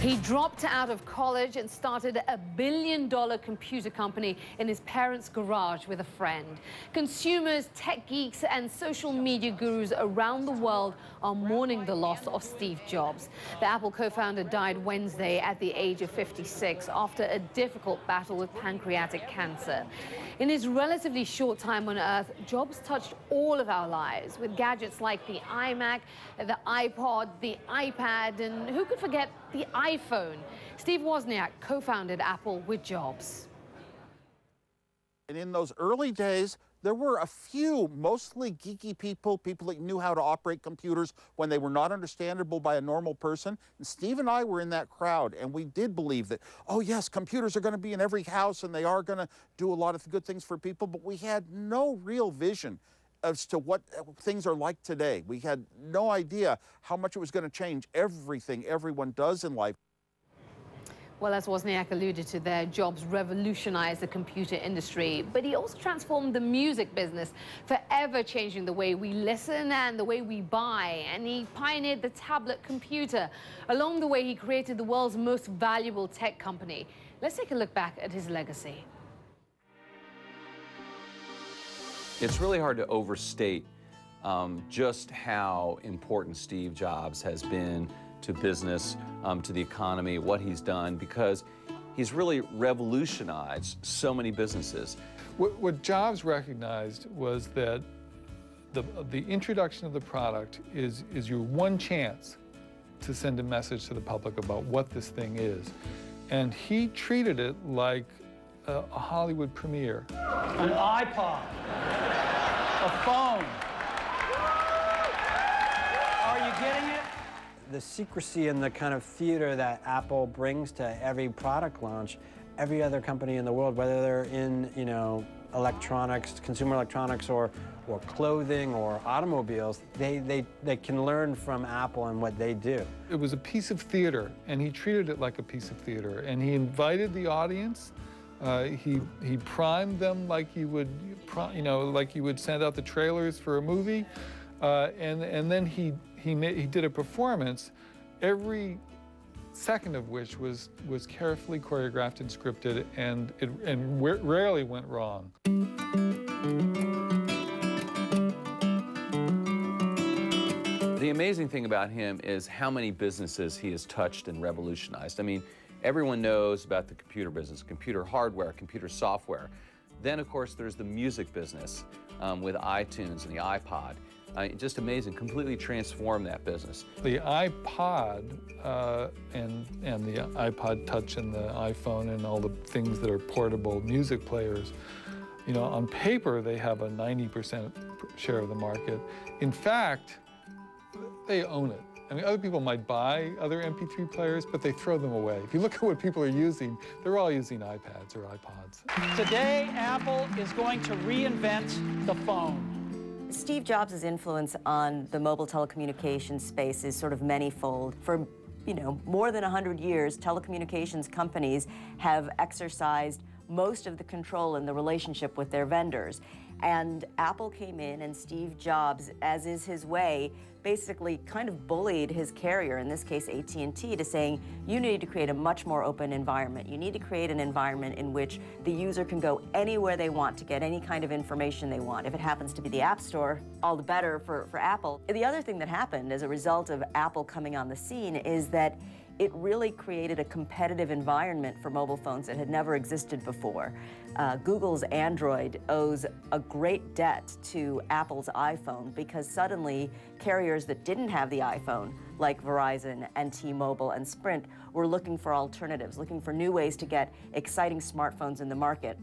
He dropped out of college and started a billion-dollar computer company in his parents' garage with a friend. Consumers, tech geeks, and social media gurus around the world are mourning the loss of Steve Jobs. The Apple co-founder died Wednesday at the age of 56 after a difficult battle with pancreatic cancer. In his relatively short time on Earth, Jobs touched all of our lives with gadgets like the iMac, the iPod, the iPad, and who could forget the iPhone. Steve Wozniak co-founded Apple with Jobs. And in those early days, there were a few mostly geeky people that knew how to operate computers when they were not understandable by a normal person. And Steve and I were in that crowd, and we did believe that, oh yes, computers are going to be in every house and they are going to do a lot of good things for people, but we had no real vision as to what things are like today. We had no idea how much it was going to change everything everyone does in life. Well, as Wozniak alluded to there, Jobs revolutionized the computer industry, but he also transformed the music business, forever changing the way we listen and the way we buy. And he pioneered the tablet computer. Along the way, he created the world's most valuable tech company. Let's take a look back at his legacy. It's really hard to overstate just how important Steve Jobs has been to business, to the economy, what he's done, because he's really revolutionized so many businesses. What Jobs recognized was that the introduction of the product is your one chance to send a message to the public about what this thing is. And he treated it like a Hollywood premiere. An iPod, a phone. Are you getting it? The secrecy and the kind of theater that Apple brings to every product launch, every other company in the world, whether they're in, electronics, consumer electronics, or clothing, or automobiles, they can learn from Apple and what they do. It was a piece of theater, and he treated it like a piece of theater, and he invited the audience. He primed them like you would, like you would send out the trailers for a movie, and then he did a performance, every second of which was carefully choreographed and scripted, and rarely went wrong. The amazing thing about him is how many businesses he has touched and revolutionized. I mean, everyone knows about the computer business, computer hardware, computer software. Then, of course, there's the music business with iTunes and the iPod. Just amazing, completely transformed that business. The iPod and the iPod Touch and the iPhone and all the things that are portable music players, on paper they have a 90% share of the market. In fact, they own it. I mean, other people might buy other MP3 players, but they throw them away. If you look at what people are using, they're all using iPads or iPods. Today, Apple is going to reinvent the phone. Steve Jobs' influence on the mobile telecommunications space is sort of manyfold. For, more than 100 years, telecommunications companies have exercised most of the control in the relationship with their vendors. And Apple came in, and Steve Jobs, as is his way, basically kind of bullied his carrier, in this case AT&T, to saying, you need to create a much more open environment. You need to create an environment in which the user can go anywhere they want to get any kind of information they want. If it happens to be the App Store, all the better for Apple. The other thing that happened as a result of Apple coming on the scene is that it really created a competitive environment for mobile phones that had never existed before. Google's Android owes a great debt to Apple's iPhone, because suddenly carriers that didn't have the iPhone, like Verizon and T-Mobile and Sprint, were looking for alternatives, looking for new ways to get exciting smartphones in the market.